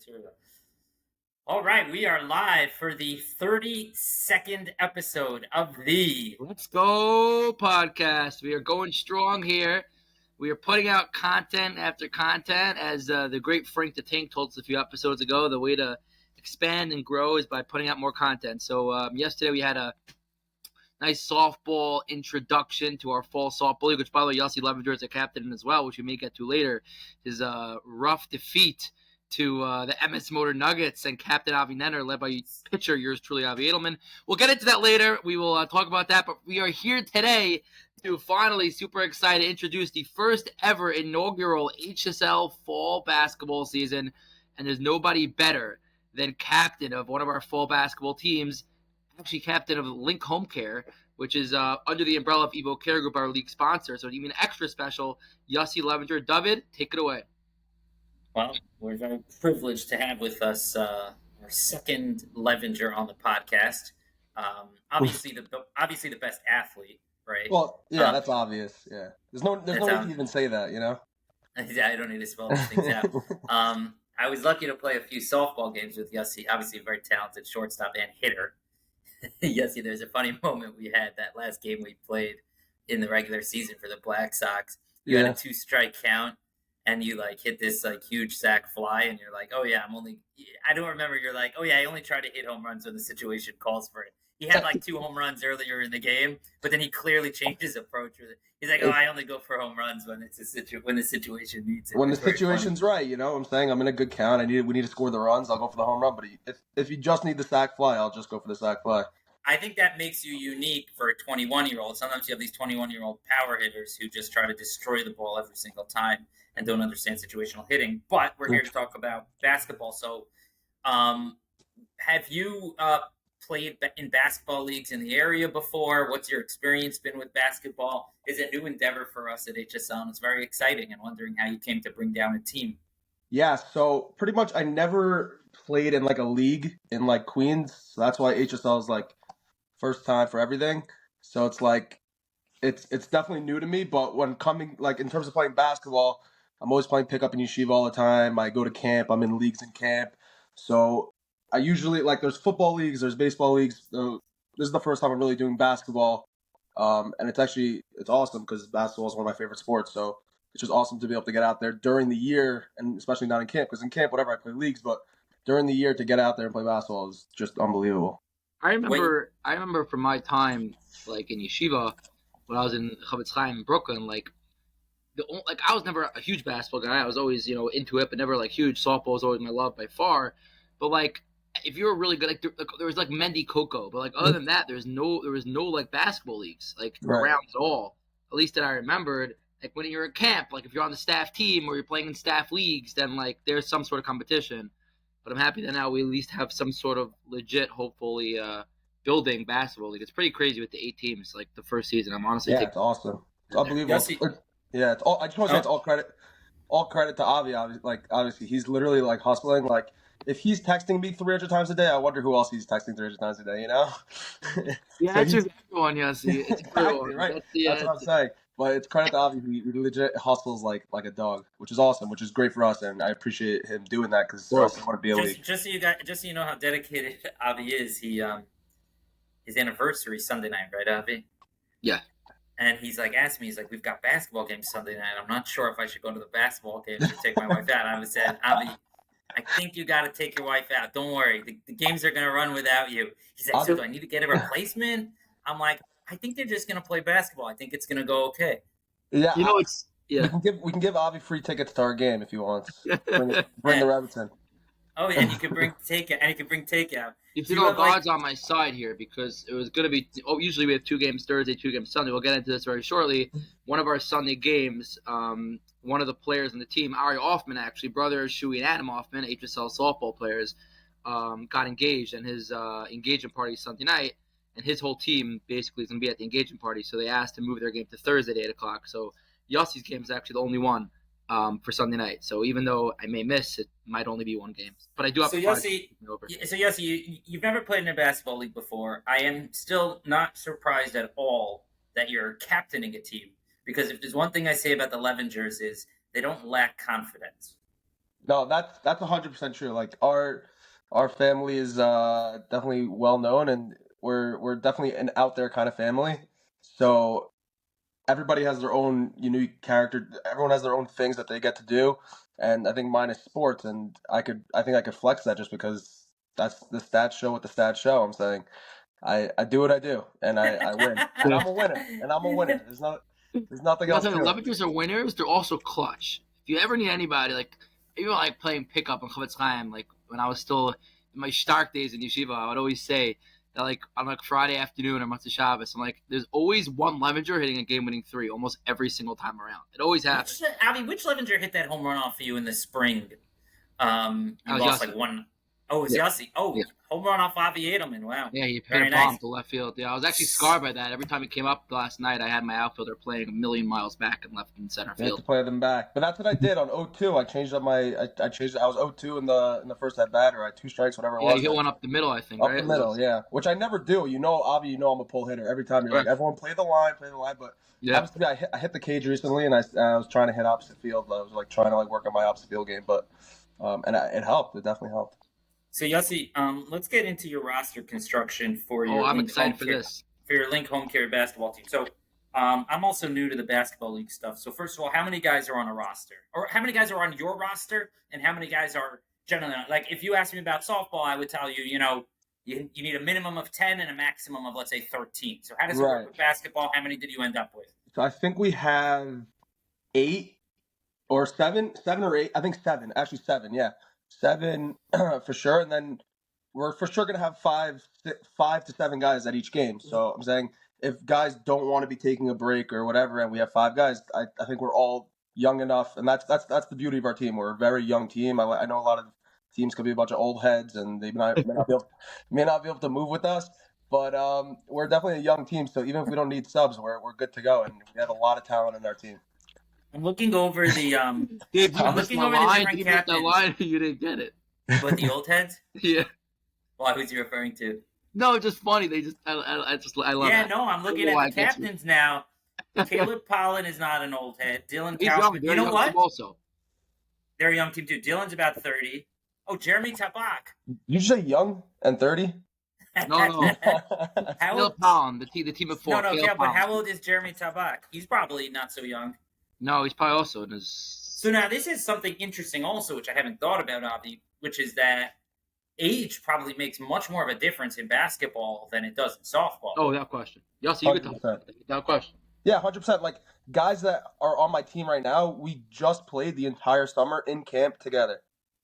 material. All right, we are live for the 32nd episode of the Let's Go podcast. We are going strong here. We are putting out content after content. As the great Frank the Tank told us a few episodes ago, the way to expand and grow is by putting out more content. So yesterday we had a nice softball introduction to our fall softball league, which, by the way, Yossi Levinger is a captain as well, which we may get to later. His rough defeat to the MS Motor Nuggets and Captain Avi Nenner, led by pitcher yours truly, Avi Edelman. We'll get into that later. We will talk about that, but we are here today to finally, super excited, introduce the first ever inaugural HSL fall basketball season, and there's nobody better than captain of one of our fall basketball teams, actually captain of Link Home Care, which is under the umbrella of Evo Care Group, our league sponsor. So even extra special, Yossi Levinger. David, take it away. Well, we're very privileged to have with us our second Levinger on the podcast. Obviously the best athlete, right? Well, yeah, that's obvious. Yeah, there's no need to even say that, you know. Yeah, I don't need to spell these things out. I was lucky to play a few softball games with Yossi. Obviously, a very talented shortstop and hitter. Yossi, there's a funny moment we had that last game we played in the regular season for the Black Sox. You had a 2-strike count, and you hit this huge sac fly, and you're like, oh yeah, I don't remember. You're like, oh yeah, I only try to hit home runs when the situation calls for it. He had 2 home runs earlier in the game, but then he clearly changed his approach with it. He's like, oh, I only go for home runs when when the situation needs it. When the situation's right, you know what I'm saying? I'm in a good count. We need to score the runs. I'll go for the home run. But if you just need the sac fly, I'll just go for the sac fly. I think that makes you unique for a 21-year-old. Sometimes you have these 21-year-old power hitters who just try to destroy the ball every single time and don't understand situational hitting. But we're here to talk about basketball. So have you played in basketball leagues in the area before? What's your experience been with basketball? It's a new endeavor for us at HSL, and it's very exciting, and wondering how you came to bring down a team. Yeah, so pretty much I never played in a league in Queens. So that's why HSL is first time for everything. So it's definitely new to me, but when coming in terms of playing basketball, I'm always playing pickup in yeshiva all the time. I go to camp, I'm in leagues in camp. So I usually there's football leagues, there's baseball leagues. So this is the first time I'm really doing basketball. And it's awesome because basketball is one of my favorite sports. So it's just awesome to be able to get out there during the year, and especially not in camp, because in camp, whatever, I play leagues, but during the year to get out there and play basketball is just unbelievable. I remember from my time in yeshiva when I was in Chavetz Chaim in Brooklyn, I was never a huge basketball guy. I was always into it, but never huge. Softball was always my love by far. But if you were really good, there was Mendy Coco, but other than that, there was no basketball leagues around at all. At least that I remembered. When you're at camp, if you're on the staff team or you're playing in staff leagues, then there's some sort of competition. But I'm happy that now we at least have some sort of legit, hopefully, building basketball league. It's pretty crazy with the 8 teams, the first season. I'm honestly it's awesome. It's unbelievable. Yeah, it's all. I just want to say it's all credit to Avi. Obviously, he's literally hustling. If he's texting me 300 times a day, I wonder who else he's texting 300 times a day. You know? Yeah, that's a good one, Yossi. It's exactly right. That's what I'm saying. But it's credit to Avi. He legit hustles like a dog, which is awesome, which is great for us, and I appreciate him doing that because I want to be a league. Just so you know how dedicated Avi is, his anniversary Sunday night, right, Avi? Yeah. And he's asked me, we've got basketball games Sunday night. I'm not sure if I should go to the basketball games or take my wife out. I said, Avi, I think you got to take your wife out. Don't worry. The games are going to run without you. He's like, so do I need to get a replacement? I'm like, I think they're just going to play basketball. I think it's going to go okay. Yeah. We can give Avi free tickets to our game if he wants. Bring the Remington. Oh, yeah, and you can bring takeout. You know, God's on my side here because it was going to be. Usually we have 2 games Thursday, 2 games Sunday. We'll get into this very shortly. One of our Sunday games, one of the players on the team, Ari Hoffman, actually, brother Shuey and Adam Hoffman, HSL softball players, got engaged, and his engagement party Sunday night, and his whole team basically is going to be at the engagement party. So they asked to move their game to Thursday at 8 o'clock. So Yossi's game is actually the only one for Sunday night. So even though I may miss, it might only be 1 game. But I do have to Yossi, you've never played in a basketball league before. I am still not surprised at all that you're captaining a team. Because if there's one thing I say about the Levingers is they don't lack confidence. No, that's 100% true. Like our family is definitely well known, and we're definitely an out there kind of family. So everybody has their own unique character. Everyone has their own things that they get to do, and I think mine is sports. And I think I could flex that just because that's the stats show what the stats show. I'm saying I do what I do, and I win, and I'm a winner, and I'm a winner. There's nothing You else guys to it. Levingers are winners. They're also clutch. If you ever need anybody, like even like playing pickup in Chavetz Chaim, like when I was still in my Stark days in yeshiva, I would always say that like on like Friday afternoon or Motzei Shabbos, I'm like, there's always one Levinger hitting a game-winning three almost every single time around. It always happens. Which Levinger hit that home run off for you in the spring? You I was lost Yossi. like one. Oh, it was Yeah. Yossi. Oh, Yeah. home run off Avi Edelman. Wow. Yeah, he hit Very a bomb nice. to left field. Yeah, I was actually scarred by that. Every time he came up last night, I had my outfielder playing a million miles back and left in center I have to field. play them back, but that's what I did on 0-2. I changed up I changed. I was 0-2 in the first at bat, or I had 2 strikes, whatever it Yeah, was. you hit one up the middle, I think, Up right? the middle, yeah. Which I never do. Avi, I'm a pull hitter. Every time you're like, Correct. everyone play the line. But Yeah. obviously I hit the cage recently, and I was trying to hit opposite field. I was like trying to like work on my opposite field game, but it helped. It definitely helped. So Yossi, let's get into your roster construction for your I'm Link excited home for care, this. for your Link home care basketball team. So I'm also new to the basketball league stuff. So first of all, how many guys are on a roster, or how many guys are on your roster, and how many guys are generally on? Like if you asked me about softball, I would tell you, you need a minimum of 10 and a maximum of let's say 13. So how does it work Right. with basketball? How many did you end up with? So I think we have 8 or 7 or 8. I think 7. Actually 7. Yeah, 7 for sure. And then we're for sure gonna have 5 to 7 guys at each game. So I'm saying if guys don't want to be taking a break or whatever, and we have 5 guys, I think we're all young enough, and that's the beauty of our team. We're a very young team. I know a lot of teams could be a bunch of old heads, and they may not be able to move with us. But we're definitely a young team, so even if we don't need subs, we're good to go, and we have a lot of talent in our team. I'm looking over the Dave, you I'm missed looking my over the line. different You missed that captains. line. You didn't get it. But the old heads? Yeah. Well, who's he referring to? No, it's just funny. They just, I love Yeah, that. no, I'm looking Why I at the get you. captains now. Caleb Pollen is not an old head. Dylan He's young. Kaufman. They're You know young what? team also. They're a young team too. Dylan's about 30. Oh, Jeremy Tabak. You say young and 30? No. How Caleb old? Pound, the team before. No, Caleb yeah, but Pound. how old is Jeremy Tabak? He's probably not so young. No, he's probably also in his. So now this is something interesting also, which I haven't thought about, Avi, which is that age probably makes much more of a difference in basketball than it does in softball. Oh, without question. Yossi, you could talk 100%. about that. Without question. Yeah, 100%. Like guys that are on my team right now, we just played the entire summer in camp together,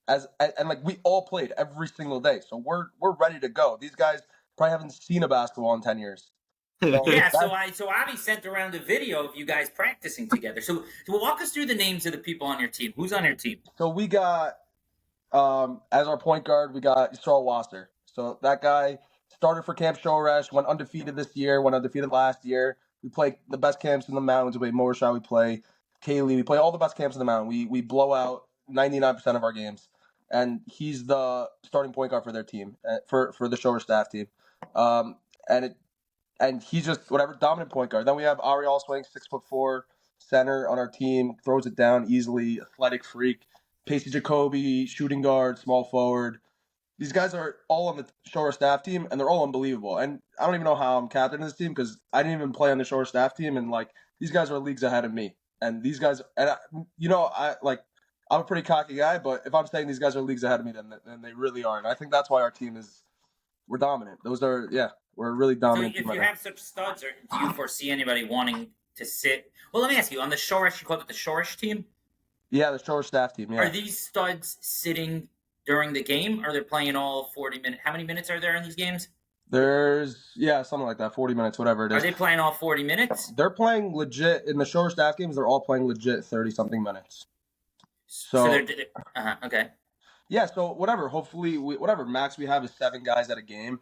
and like we all played every single day. So we're ready to go. These guys probably haven't seen a basketball in 10 years. So Yeah, that's- so Avi sent around a video of you guys practicing together. So walk us through the names of the people on your team. Who's on your team? So we got as our point guard, we got Yisrael Wasser. So that guy started for Camp Shoresh, went undefeated this year, went undefeated last year. We play the best camps in the mountains. We play Morishah, we play Kaylee, we play all the best camps in the mountain. We blow out 99% of our games. And he's the starting point guard for their team, for the Shoresh staff team. And he's just whatever dominant point guard. Then we have Ariel Swing, 6'4" center on our team, throws it down easily, athletic freak. Pacey Jacoby, shooting guard, small forward. These guys are all on the Shore staff team, and they're all unbelievable. And I don't even know how I'm captain of this team because I didn't even play on the Shore staff team, and like these guys are leagues ahead of me. And these guys, I'm a pretty cocky guy, but if I'm saying these guys are leagues ahead of me, then they really are. And I think that's why our team we're dominant. We're a really So dominant if team right you now. have such studs, do you foresee anybody wanting to sit? Well, let me ask you. On the Shorish, you called it the Shorish team. Yeah, the Shore staff team. Yeah. Are these studs sitting during the game? Or they're playing all 40 minutes? How many minutes are there in these games? There's something like that, 40 minutes, whatever it Are is. they playing all 40 minutes? They're playing legit in the Shore staff games. They're all playing legit 30-something minutes. So they're okay. yeah, so whatever. Hopefully, whatever max we have is 7 guys at a game,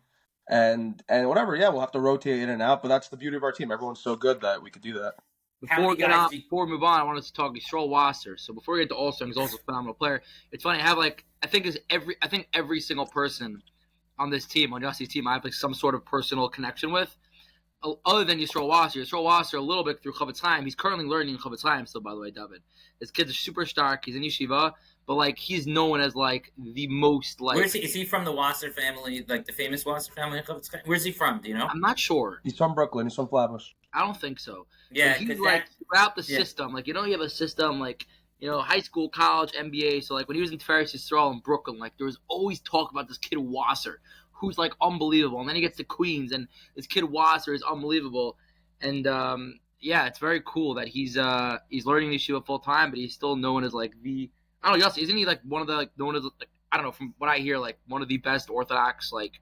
and whatever. Yeah, we'll have to rotate in and out, but that's the beauty of our team. Everyone's so good that we could do that. Before we move on, I wanted to talk Yisrael Wasser. So before we get to All-Star, he's also a phenomenal player. It's funny, I think every single person on this team, on Yossi's team, I have like some sort of personal connection with, other than Yisrael Wasser. Yisrael Wasser, a little bit through Chavetz Chaim. He's currently learning in Chavetz Chaim still, by the way, David. This kid's super stark. He's in yeshiva, but like he's known as like the most like. Where's he? Is he from the Wasser family, like the famous Wasser family? Where's he from? Do you know? I'm not sure. He's from Brooklyn. He's from Flatbush. I don't think so. Yeah, But he's because like throughout the yeah. system. Like you have a system like high school, college, NBA. So like when he was in Ferris Yisrael in Brooklyn, like there was always talk about this kid Wasser, who's like unbelievable. And then he gets to Queens, and this kid Wasser is unbelievable. And yeah, it's very cool that he's learning yeshiva full time, but he's still known as like the I don't know, Yossi, isn't he like one of the like known as like I don't know from what I hear like one of the best Orthodox like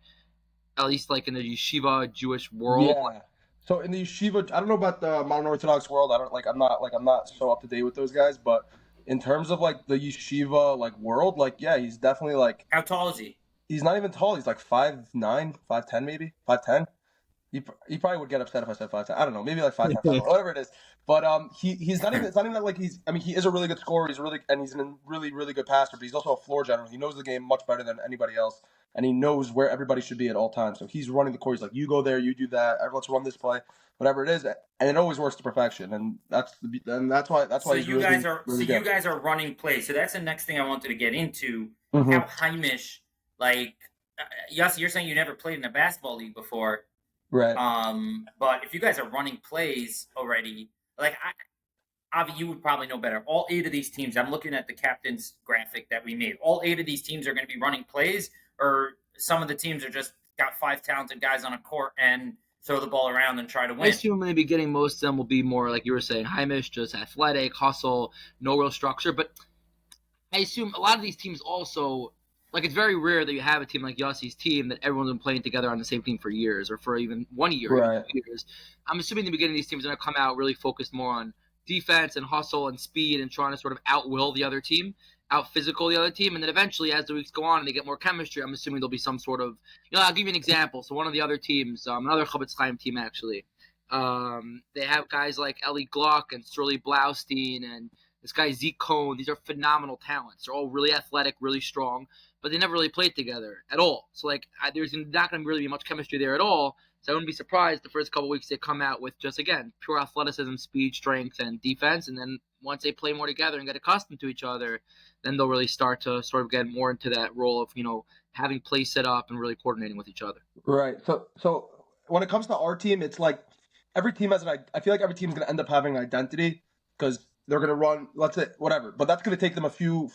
at least like in the yeshiva Jewish world. Yeah. So in the yeshiva, I don't know about the modern Orthodox world. I don't I'm not so up to date with those guys, but in terms of like the yeshiva like world, like yeah, he's definitely like How tall is he? he's not even tall. He's like 5'9", 5'10", maybe 5'10". He probably would get upset if I said 5'10". I don't know, maybe like 5'10", whatever it is. But he's not even. It's not even that like he's. I mean, he is a really good scorer. He's a really good passer. But he's also a floor general. He knows the game much better than anybody else, and he knows where everybody should be at all times. So he's running the court. He's like, you go there, you do that. Let's run this play, whatever it is, and it always works to perfection. And that's why So he's you really, guys are really good. you guys are running plays. So that's the next thing I wanted to get into. Mhm. How Heimish, like Yossi, you're saying you never played in a basketball league before. Right. But if you guys are running plays already, like Avi, you would probably know better. All 8 of these teams, I'm looking at the captain's graphic that we made. All 8 of these teams are going to be running plays, or some of the teams are just got 5 talented guys on a court and throw the ball around and try to I win. assume in the beginning most of them will be more like you were saying, Heimish, just athletic, hustle, no real structure. But I assume a lot of these teams also like it's very rare that you have a team like Yossi's team that everyone's been playing together on the same team for years or for even 1 year, Right. even 2 years. I'm assuming in the beginning these teams are going to come out really focused more on defense and hustle and speed and trying to sort of outwill the other team, out physical the other team, and then eventually as the weeks go on and they get more chemistry, I'm assuming there'll be some sort of I'll give you an example. So one of the other teams, another Chavetz Chaim team actually, they have guys like Eli Gluck and Sterling Blaustein and this guy Zeke Cohn. These are phenomenal talents. They're all really athletic, really strong, but they never really played together at all. So like there's not going to really be much chemistry there at all. So I wouldn't be surprised the first couple of weeks they come out with just, again, pure athleticism, speed, strength, and defense. And then once they play more together and get accustomed to each other, then they'll really start to sort of get more into that role of, having plays set up and really coordinating with each other. Right. So when it comes to our team, it's like every team has I feel like every team's going to end up having an identity because they're going to run, let's say, whatever. But that's going to take them a few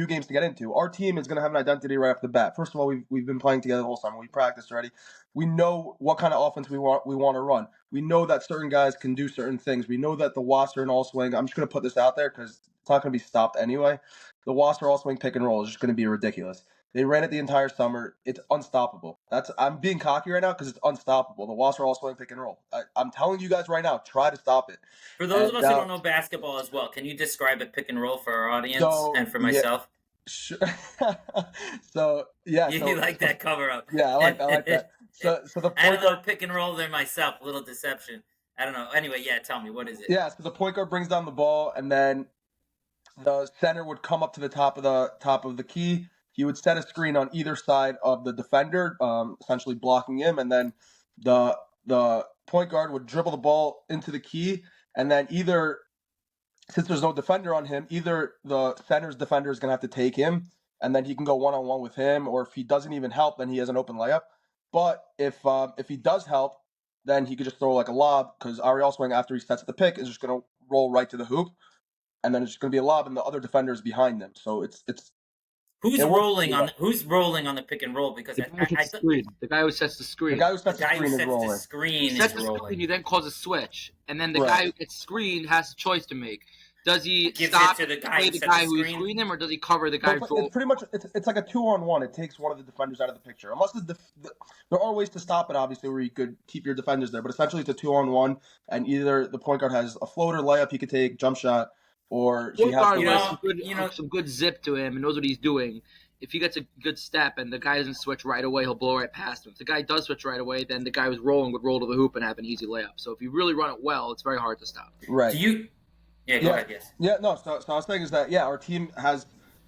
games to get into. Our team is going to have an identity right off the bat. First of all, we've been playing together the whole summer. We practiced already. We know what kind of offense we want to run. We know that certain guys can do certain things. We know that the Wasser and all swing. I'm just going to put this out there because it's not going to be stopped anyway. The Wasser all swing pick and roll is just going to be ridiculous. They ran it the entire summer. It's unstoppable. I'm being cocky right now because it's unstoppable. The Wasser all swing pick and roll. I'm telling you guys right now, try to stop it. For those of us who don't know basketball as well, can you describe a pick and roll for our audience and for myself? Sure. So yeah, you like that cover up? Yeah, I like that. So the I don't know pick and roll there myself. A little deception. I don't know. Anyway, yeah, tell me, what is it? Yeah, so the point guard brings down the ball, and then the center would come up to the top of the key. He would set a screen on either side of the defender, essentially blocking him, and then the point guard would dribble the ball into the key, and then either, since there's no defender on him, either the center's defender is going to have to take him, and then he can go one-on-one with him, or if he doesn't even help, then he has an open layup. But if he does help, then he could just throw like a lob, because Ariel Swing, after he sets the pick, is just going to roll right to the hoop, and then it's just going to be a lob, and the other defender is behind them. So it's Who's rolling on the pick and roll? Because the guy who sets the screen. The guy who sets the screen is rolling. The screen he sets is the rolling. Screen, he then calls a switch, and then the guy who gets screened has a choice to make. Does he Gives stop it to the guy play who the sets guy the who screen? screened him, or does he cover the guy? It's pretty much it's like a 2-on-1. It takes one of the defenders out of the picture. Unless there are ways to stop it, obviously, where you could keep your defenders there. But essentially, it's a 2-on-1, and either the point guard has a floater, layup he could take, jump shot, or he has some good zip to him and knows what he's doing. If he gets a good step and the guy doesn't switch right away, he'll blow right past him. If the guy does switch right away, then the guy who's rolling would roll to the hoop and have an easy layup. So if you really run it well, it's very hard to stop. Right. Yeah, go ahead, yes. Yeah, no, so I was saying is that, our team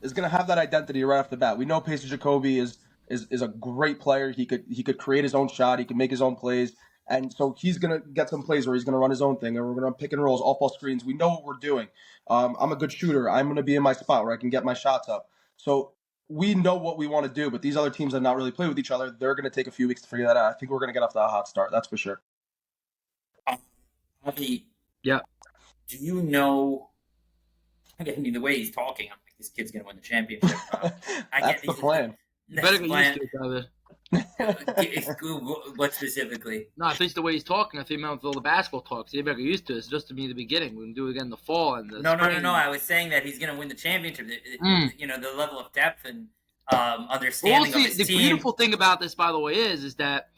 is going to have that identity right off the bat. We know Pacer Jacoby is a great player. He could create his own shot. He can make his own plays. And so he's going to get some plays where he's going to run his own thing, and we're going to pick and rolls, off ball screens. We know what we're doing. I'm a good shooter. I'm going to be in my spot where I can get my shots up. So we know what we want to do, but these other teams that not really play with each other, they're going to take a few weeks to figure that out. I think we're going to get off to a hot start. That's for sure. Avi, Yeah. do you know? I mean, the way he's talking, I'm like, this kid's going to win the championship. That's the plan. Better get used to it, brother. What specifically? No, I think it's the way he's talking. I think with all the basketball talks, you better get used to it. It's just to me the beginning. We can do it again in the fall and the spring. No. I was saying that he's going to win the championship. You know, the level of depth and understanding of his the team. beautiful thing about this, by the way, is that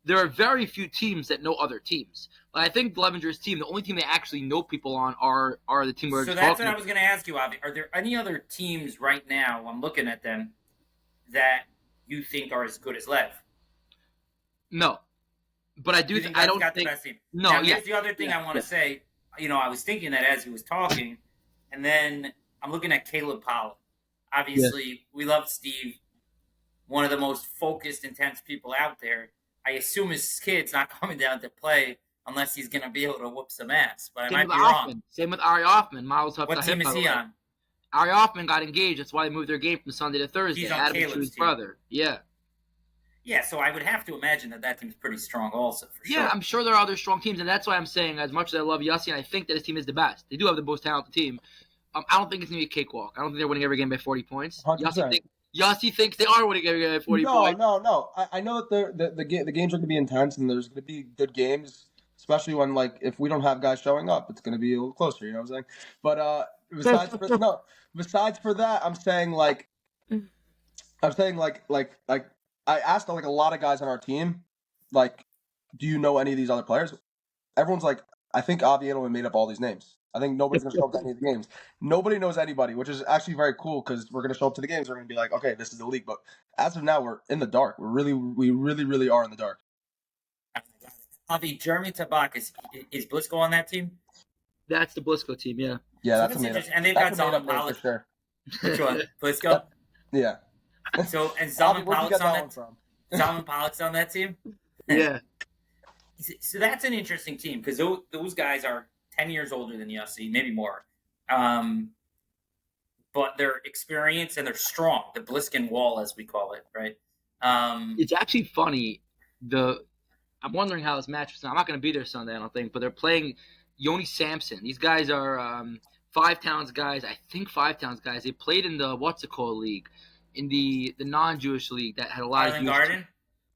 there are very few teams that know other teams. Like, I think Levinger's team, the only team they actually know people on are the team we're So talking that's what I was going to ask you, Avi. Are there any other teams right now, I'm looking at them, that you think are as good as Lev? No. But I do think I Lev's don't got think the best team. No, now, yeah. Here's the other thing I want to say. You know, I was thinking that as he was talking, and then I'm looking at Caleb Powell. Obviously, we love Steve, one of the most focused, intense people out there. I assume his kid's not coming down to play unless he's going to be able to whoop some ass. But I might be wrong. Same with Ari Hoffman. Miles up. What team is he on? Ari Hoffman got engaged. That's why they moved their game from Sunday to Thursday. He's on Adam Caleb's his team. brother. Yeah. Yeah, so I would have to imagine that team's pretty strong also, for sure. Yeah, I'm sure there are other strong teams, and that's why I'm saying, as much as I love Yossi, and I think that his team is the best. They do have the most talented team. I don't think it's going to be a cakewalk. I don't think they're winning every game by 40 points. 100%. Yossi thinks they are winning every game by 40 points. No. I know that the games are going to be intense, and there's going to be good games, especially when, like, if we don't have guys showing up, it's going to be a little closer, you know what I'm saying? But besides for that, I'm saying, like, I asked, like, a lot of guys on our team, like, do you know any of these other players? Everyone's like, I think Avi Edelman made up all these names. I think nobody's going to show up to any of the games. Nobody knows anybody, which is actually very cool because we're going to show up to the games. We're going to be like, okay, this is the league. But as of now, we're in the dark. We really are in the dark. Avi, Jeremy Tabak, is Blisco on that team? That's the Blisco team, yeah. Yeah, So that's amazing. And they've got Salman for Pollock. sure. Which one? Blisco? Yeah. So, and Salman Where'd you Pollock's get on that one that. from? Salman Pollock's on that team. Yeah. So that's an interesting team because those guys are 10 years older than Yossi, maybe more. But they're experienced and they're strong. The Bliskin wall, as we call it, right? It's actually funny. I'm wondering how this match is. I'm not going to be there Sunday, I don't think, but they're playing Yoni Sampson. These guys are Five Towns guys. I think Five Towns guys. They played in the league, in the non-Jewish league that had a lot of Jewish Garden.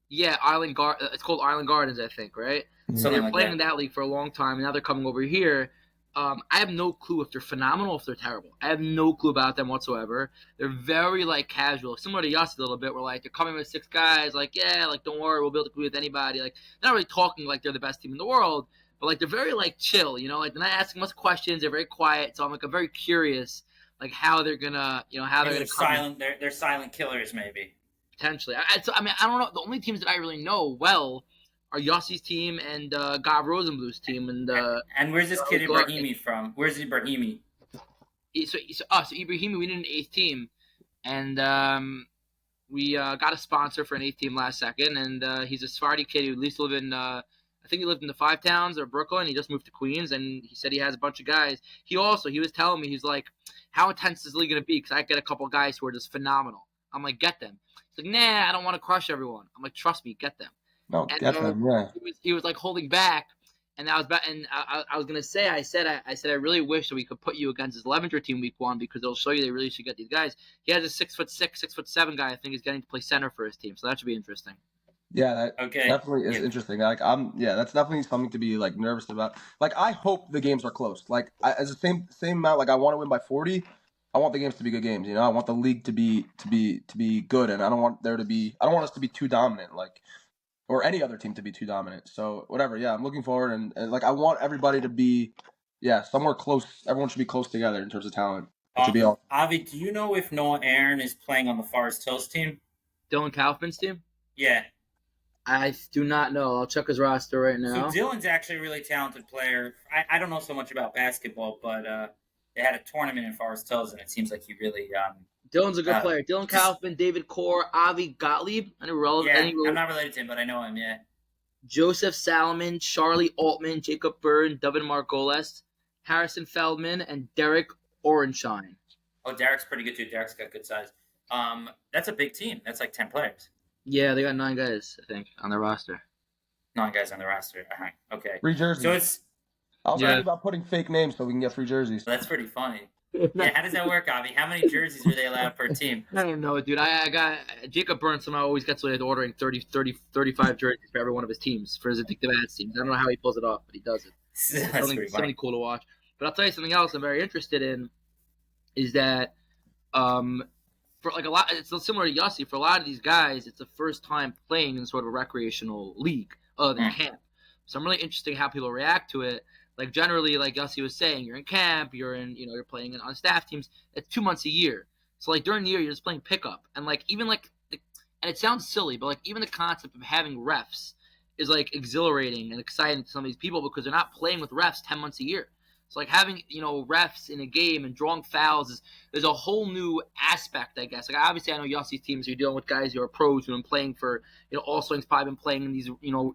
Yeah, it's called Island Gardens, I think, right? So they're playing in that league for a long time, and now they're coming over here. I have no clue if they're phenomenal or if they're terrible. I have no clue about them whatsoever. They're very, like, casual, similar to Yossi a little bit, where, like, they're coming with 6 guys, like, yeah, like, don't worry, we'll be able to compete with anybody. Like, they're not really talking like they're the best team in the world, but, like, they're very, like, chill, you know? Like, they're not asking much questions. They're very quiet, so I'm, like, I'm very curious, like, how they're gonna, you know, how they're gonna come. Silent. They're silent killers, maybe. Potentially. I mean, I don't know. The only teams that I really know well are Yossi's team and Gav Rosenbluth's team. And where's this kid Ibrahimi from? Where's Ibrahimi? So Ibrahimi, we did an 8th team, and we got a sponsor for an 8th team last second, and he's a Sephardi kid who used to live in, I think he lived in the Five Towns or Brooklyn. He just moved to Queens, and he said he has a bunch of guys. He was telling me, he's like, how intense is the league going to be? Because I get a couple of guys who are just phenomenal. I'm like, get them. He's like, nah, I don't want to crush everyone. I'm like, trust me, get them. No, get them, yeah. He was like holding back, and I was gonna say, I said I really wish that we could put you against his Levinger team week 1 because it'll show you they really should get these guys. He has a 6'6", 6'7" guy. I think is getting to play center for his team, so that should be interesting. Yeah, that definitely is interesting. Like, that's definitely something to be, like, nervous about. Like, I hope the games are close. Like, as the same amount, like, I want to win by 40. I want the games to be good games. You know, I want the league to be good, and I don't want us to be too dominant, like, or any other team to be too dominant. So whatever. Yeah, I'm looking forward, and like, I want everybody to be, somewhere close. Everyone should be close together in terms of talent. Avi, do you know if Noah Aaron is playing on the Forest Hills team? Dylan Kaufman's team? Yeah. I do not know. I'll check his roster right now. So Dylan's actually a really talented player. I don't know so much about basketball, but they had a tournament in Forest Hills, and it seems like he really. Dylan's a good player. Dylan Kaufman, David Core, Avi Gottlieb. I'm not related to him, but I know him. Yeah. Joseph Salomon, Charlie Altman, Jacob Byrne, David Margolis, Harrison Feldman, and Derek Orenshine. Oh, Derek's pretty good too. Derek's got good size. That's a big team. That's like 10 players. Yeah, they got 9 guys, I think, on their roster. 9 guys on the roster. Okay. Free jerseys. So it's I was thinking about putting fake names so we can get free jerseys. that's pretty funny. Yeah, how does that work, Avi? How many jerseys are they allowed per team? I don't know, dude. I got Jacob Byrne somehow always gets away with ordering 35 jerseys for every one of his teams, for his addictive ads teams. I don't know how he pulls it off, but he does it. That's pretty funny. Something cool to watch. But I'll tell you something else I'm very interested in is that for like a lot, it's similar to Yossi. For a lot of these guys, it's the first time playing in sort of a recreational league other than camp. So I'm really interested in how people react to it. Like generally, like Yossi was saying, you're in camp, you're playing on staff teams. It's 2 months a year. So like during the year, you're just playing pickup, and like even like, and it sounds silly, but like even the concept of having refs is like exhilarating and exciting to some of these people because they're not playing with refs 10 months a year. So like having refs in a game and drawing fouls there's a whole new aspect, I guess. Like obviously I know Yossi's teams, you're dealing with guys who are pros who've been playing for All Swing's probably been playing in these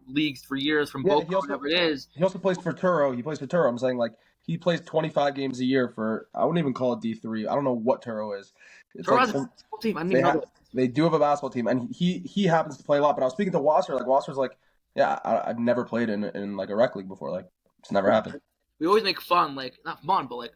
leagues for years from Boca, whatever it is. He also plays for Turo. He plays for Turo. I'm saying like he plays 25 games a year for, I wouldn't even call it D3. I don't know what Turo is. It's Turo has a basketball team. I didn't even know that. They do have a basketball team, and he happens to play a lot. But I was speaking to Wasser. Like Wasser's like, yeah, I've never played in like a rec league before. Like it's never happened. We always make fun, like not fun, but like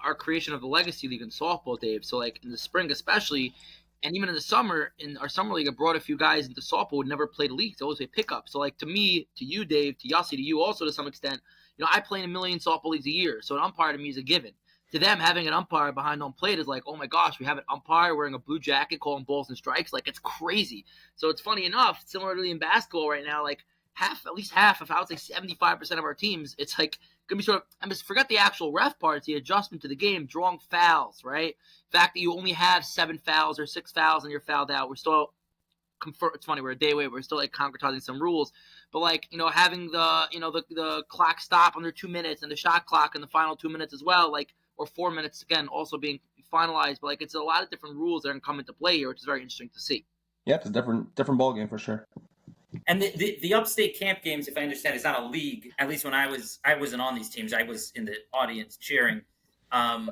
our creation of the Legacy League in softball, Dave. So like in the spring, especially, and even in the summer, in our summer league, I brought a few guys into softball who never played a league. They always play pickup. So like to me, to you, Dave, to Yossi, to you also to some extent, I play in a million softball leagues a year. So an umpire to me is a given. To them, having an umpire behind home plate is like, oh my gosh, we have an umpire wearing a blue jacket calling balls and strikes. Like it's crazy. So it's funny enough, similarly in basketball right now, like at least half, if I would say 75% of our teams, it's like gonna be sort of, I mean, forget the actual ref part, it's the adjustment to the game, drawing fouls, right? The fact that you only have 7 fouls or 6 fouls and you're fouled out, we're still, it's funny, we're a day away, we're still like concretizing some rules, but like, having the clock stop under 2 minutes and the shot clock in the final 2 minutes as well, like, or 4 minutes again, also being finalized, but like, it's a lot of different rules that are come into play here, which is very interesting to see. Yeah, it's a different ball game for sure. And the upstate camp games, if I understand, is not a league. At least when I wasn't on these teams. I was in the audience cheering. Those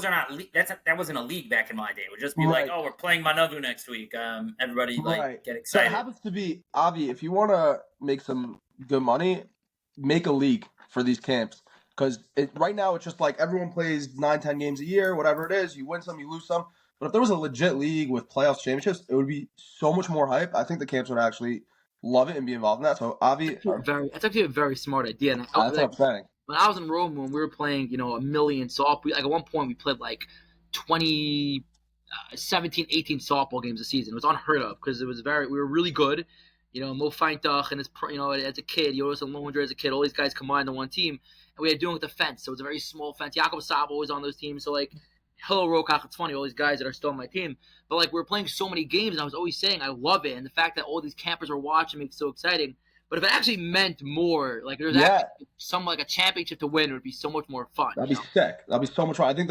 are not. That wasn't a league back in my day. It would just be like, oh, we're playing Manavu next week. Everybody get excited. So it happens to be Avi. If you want to make some good money, make a league for these camps. Because right now it's just like everyone plays 9-10 games a year, whatever it is. You win some, you lose some. But if there was a legit league with playoffs, championships, it would be so much more hype. I think the camps would actually love it and be involved in that. So, Avi, that's actually a very smart idea. And that's what I'm saying. When I was in Rome, when we were playing, a million softball, like at one point we played like 17, 18 softball games a season. It was unheard of because we were really good. Mo Feintach and his, as a kid, Yodas and Levinger as a kid, all these guys combined on one team, and we had to do it with the fence. So it was a very small fence. Jakob Sabo was on those teams, so like. Hello, Rokach. It's funny, all these guys that are still on my team. But, like, we were playing so many games, and I was always saying I love it. And the fact that all these campers are watching makes it so exciting. But if it actually meant more, like, there's actually like a championship to win, it would be so much more fun. That'd be sick. That'd be so much fun. I think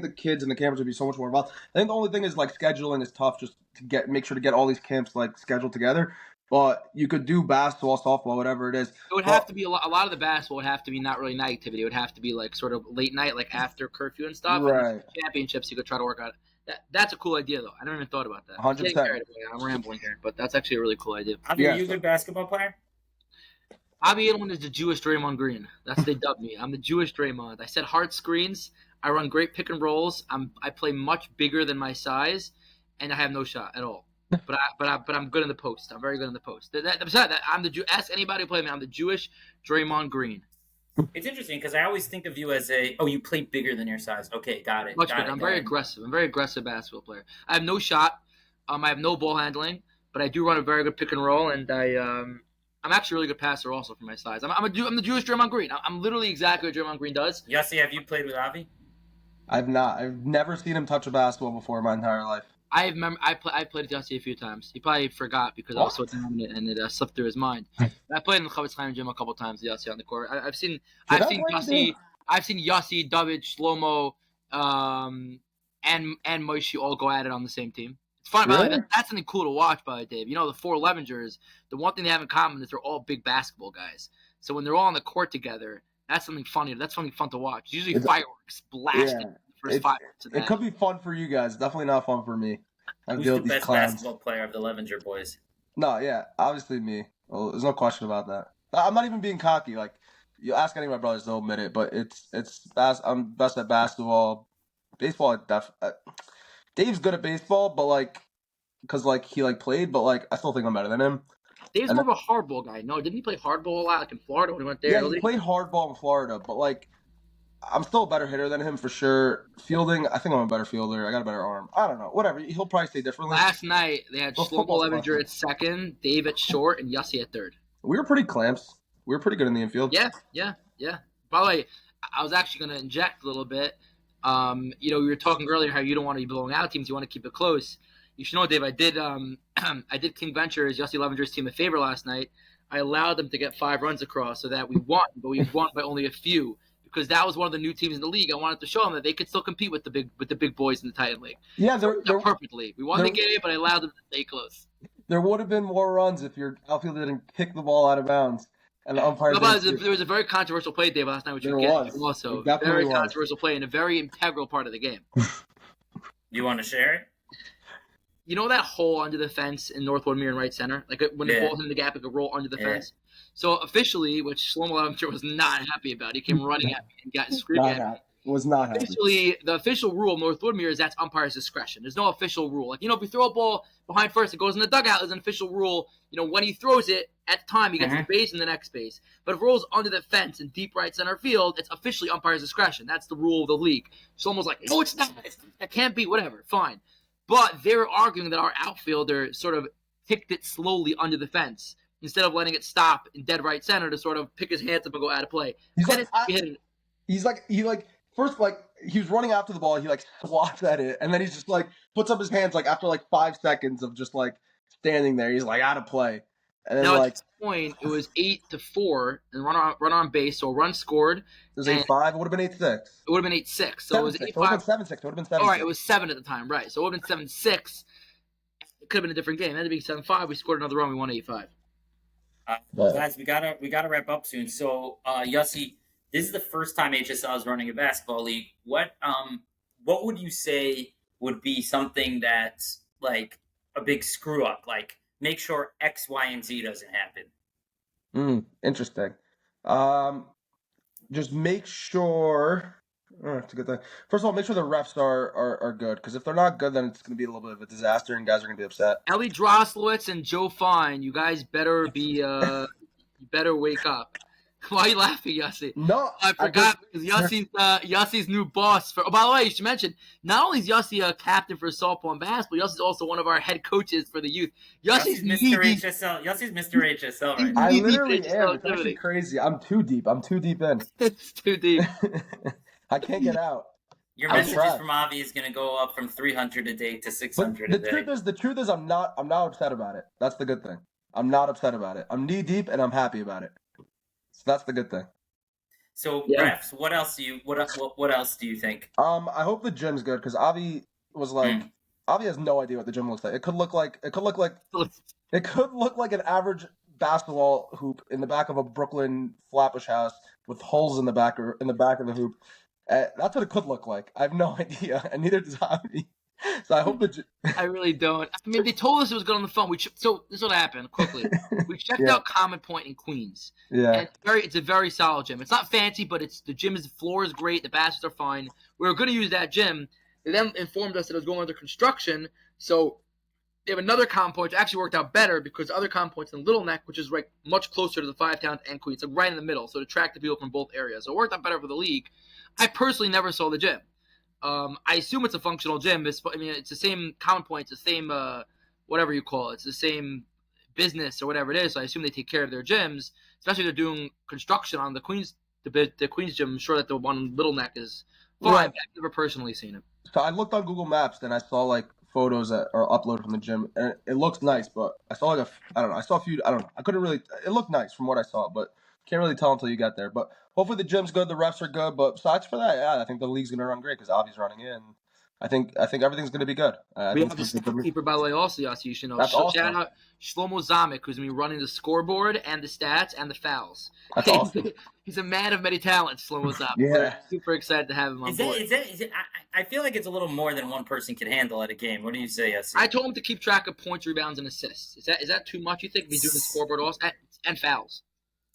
the kids and the campers would be so much more involved. I think the only thing is, like, scheduling is tough just to make sure to get all these camps, like, scheduled together. But you could do basketball, softball, whatever it is. It would have to be a lot of the basketball would have to be not really night activity. It would have to be like sort of late night, like after curfew and stuff. Right. And championships, you could try to work out. That's a cool idea, though. I never even thought about that. 100%. I'm rambling here, but that's actually a really cool idea. Are you a good basketball player? Avi Edelman is the Jewish Draymond Green. That's what they dubbed me. I'm the Jewish Draymond. I set hard screens. I run great pick and rolls. I play much bigger than my size, and I have no shot at all. But I'm good in the post. I'm very good in the post. Besides that, ask anybody who played me. I'm the Jewish Draymond Green. It's interesting because I always think of you as you play bigger than your size. Okay, got it. I'm very aggressive. I'm a very aggressive basketball player. I have no shot. I have no ball handling, but I do run a very good pick and roll, and I'm actually a really good passer also for my size. I'm the Jewish Draymond Green. I'm literally exactly what Draymond Green does. Yossi, have you played with Avi? I've not. I've never seen him touch a basketball before in my entire life. I played with Yossi a few times. He probably forgot because I was so dominant and it slipped through his mind. I played in the Chavetz Chaim gym a couple times. Yossi on the court. I've seen Yossi, David, Shlomo, and Moshe all go at it on the same team. It's fun. By the way, Really? that's something cool to watch, by the way, Dave. You know, the four Levingers, the one thing they have in common is they're all big basketball guys. So when they're all on the court together, that's something funny. That's something fun to watch. It's usually fireworks blasting the first 5 minutes of that. It could be fun for you guys. Definitely not fun for me. Who's the best basketball player of the Levinger boys? No, yeah, obviously me. Well, there's no question about that. I'm not even being cocky. Like, you ask any of my brothers, they'll admit it. But I'm best at basketball. Baseball, Dave's good at baseball, but like, because like he like played, but like I still think I'm better than him. Dave's more of a hardball guy. No, didn't he play hardball a lot, like in Florida when he went there? Yeah, he played hardball in Florida, but like, I'm still a better hitter than him for sure. Fielding, I think I'm a better fielder. I got a better arm. I don't know. Whatever. He'll probably say differently. Last night, they had Shlomo Levinger at second, Dave at short, and Yossi at third. We were pretty clamps. We were pretty good in the infield. Yeah. By the way, I was actually going to inject a little bit. We were talking earlier how you don't want to be blowing out teams. You want to keep it close. You should know, Dave, I did King Ventures, Yossi Levinger's team, a favor last night. I allowed them to get 5 runs across so that we won, but we won by only a few. Because that was one of the new teams in the league. I wanted to show them that they could still compete with the big boys in the Titan League. Yeah, they're perfectly. We won the game, but I allowed them to stay close. There would have been more runs if your outfielder didn't kick the ball out of bounds. And the umpire. There was a very controversial play, Dave, last night, which you get also. Very controversial play and a very integral part of the game. You want to share it? You know that hole under the fence in North Woodmere in right center? Like when the ball's in the gap, it could roll under the fence. So officially, which Shlomo Levinger was not happy about, he came running at me and got screaming at me. Was not happy. Officially, the official rule of North Woodmere is that's umpire's discretion. There's no official rule. Like, if you throw a ball behind first, it goes in the dugout. There's an official rule. When he throws it, at the time, he gets the base and the next base. But if it rolls under the fence in deep right center field, it's officially umpire's discretion. That's the rule of the league. Shlomo's like, no, it's not. That can't be. Whatever. Fine. But they're arguing that our outfielder sort of kicked it slowly under the fence instead of letting it stop in dead right center to sort of pick his hands up and go out of play. First, like, he was running after the ball. He, like, swats at it. And then he's just, like, puts up his hands, like, after, like, 5 seconds of just, like, standing there. He's, like, out of play. And then, now, at this point, it was 8-4 and run on base. So a run scored. It was 8-5. It would have been 8-6. It would have been 8-6. So it was 8-5. It would have been 7-6. It would have been 7-6. All right, it was 7 at the time, right. So it would have been 7-6. It could have been a different game. It ended up being 7-5. We scored another run. We won 8-5. Guys, we gotta wrap up soon. So, Yossi, this is the first time HSL is running a basketball league. What would you say would be something that's like a big screw up? Like, make sure X, Y, and Z doesn't happen. Interesting. Just make sure. It's a good thing. First of all, make sure the refs are good, because if they're not good, then it's going to be a little bit of a disaster, and guys are going to be upset. Ellie Droslowitz and Joe Fine, you guys better be you better wake up. Why are you laughing, Yossi? No, I forgot because Yossi's new boss. By the way, you should mention, not only is Yossi a captain for softball and basketball, Yossi's also one of our head coaches for the youth. Yossi's Mr. HSL. Yossi's Mr. HSL right now. I literally am. It's actually crazy. I'm too deep. in. It's too deep. I can't get out. Your messages from Avi is going to go up from 300 a day to 600 a day. The truth is, I'm not upset about it. That's the good thing. I'm not upset about it. I'm knee deep and I'm happy about it. So that's the good thing. So refs, what else do you think? I hope the gym's good, because Avi was like, Avi has no idea what the gym looks like. It could look like an average basketball hoop in the back of a Brooklyn Flatbush house with holes in the back of the hoop. That's what it could look like. I have no idea, and neither does Avi. So I hope I really don't. I mean, they told us it was good on the phone. So this is what happened quickly. We checked out Common Point in Queens. Yeah. And it's a very solid gym. It's not fancy, but the floor is great. The baskets are fine. We were going to use that gym. They then informed us that it was going under construction. So they have another Common Point, which actually worked out better because other Common Points in Little Neck, which is right much closer to the 5 towns and Queens, like right in the middle. So it attracted people from both areas. So it worked out better for the league. I personally never saw the gym. I assume it's a functional gym. It's the same Common Point. It's the same, whatever you call it. It's the same business or whatever it is. So I assume they take care of their gyms, especially if they're doing construction on the Queens gym. I'm sure that the one in Little Neck is fine. Right. I've never personally seen it. So I looked on Google Maps and I saw like photos that are uploaded from the gym, and it looks nice. But I saw a few. I couldn't really. It looked nice from what I saw, but can't really tell until you get there. But hopefully the gym's good, the refs are good. But besides for that, I think the league's gonna run great because Avi's running in. I think everything's going to be good. I We think have a it's gonna be stat good. keeper, by the way, also, Yossi, you should know. That's awesome. Shout out Shlomo Zamek, who's going to be running the scoreboard and the stats and the fouls. That's awesome. He's a man of many talents, Shlomo Zamek. Yeah. We're super excited to have him on board. Is it, I feel like it's a little more than one person can handle at a game. What do you say, Yossi? I told him to keep track of points, rebounds, and assists. Is that too much, you think? We do the scoreboard also and fouls.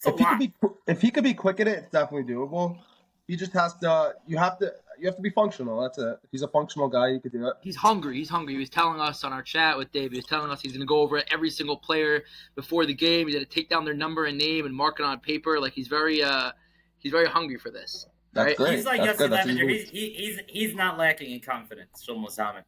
If he could be quick at it, it's definitely doable. He just has to. You have to be functional. That's it. If he's a functional guy, you could do it. He's hungry. He was telling us on our chat with Dave. He was telling us he's going to go over every single player before the game. He's going to take down their number and name and mark it on paper. Like he's very hungry for this. That's right? great. He's like That's Yossi good. Levinger. He's not lacking in confidence. Shlomo Zamek.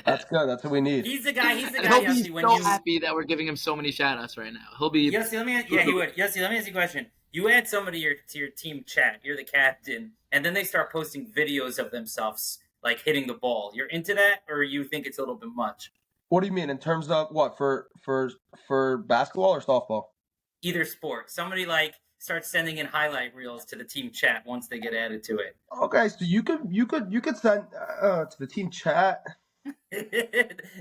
That's good. That's what we need. He's the guy. He'll Yossi, be when so happy that we're giving him so many shout outs right now. He'll be Yossi, he would. Yossi, let me ask you a question. You add somebody to your team chat, you're the captain, and then they start posting videos of themselves like hitting the ball. You're into that, or you think it's a little bit much? What do you mean in terms of what for basketball or softball? Either sport. Somebody like starts sending in highlight reels to the team chat once they get added to it. Okay, so you could send to the team chat.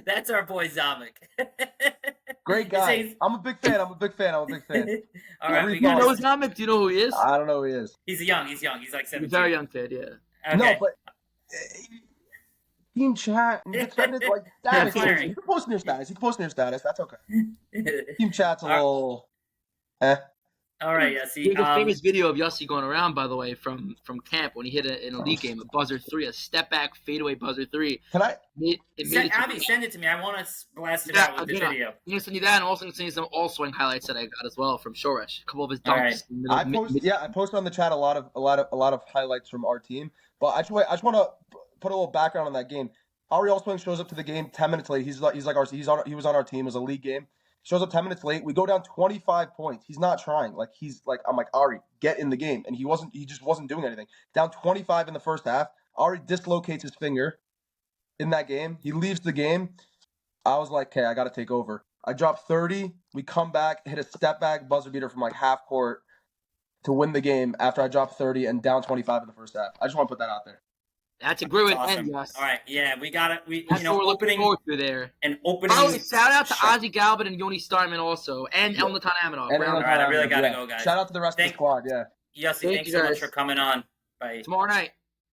That's our boy Zamek. Great guy. I'm a big fan. All right, Do you know Zamek? Do you know who he is? I don't know who he is. He's young. He's like 17. He's a very young kid, yeah. Okay. No, but team chat. You can send it like status. Firing. You can post in your status. That's okay. Team chat's a little. All right, Yossi. There's a famous video of Yossi going around, by the way, from camp when he hit in a league game, a buzzer three, a step back fadeaway buzzer three. Can I? Avi, send it to me. I want to blast it out with the video. I'm gonna send you that, and also I'm gonna send you some all swing highlights that I got as well from Shoresh. A couple of his dunks. Right. I posted on the chat a lot of highlights from our team. But I just want to put a little background on that game. Ari Allswing shows up to the game 10 minutes late. He was on our team. It was a league game. Shows up 10 minutes late. We go down 25 points. He's not trying. I'm like, Ari, get in the game. And he just wasn't doing anything. Down 25 in the first half. Ari dislocates his finger in that game. He leaves the game. I was like, okay, I got to take over. I dropped 30. We come back, hit a step back buzzer beater from like half court to win the game after I dropped 30 and down 25 in the first half. I just want to put that out there. That's a great way to awesome. end, Gus. All right, yeah, we got it. That's what we're looking forward to there. An opening. Oh, shout out to Ozzy Galvin and Yoni Starman also, and Elnatan Aminov. All right, I really got to go, guys. Shout out to the rest of the squad, yeah. Yossi, thanks so much for coming on. Bye. Tomorrow night.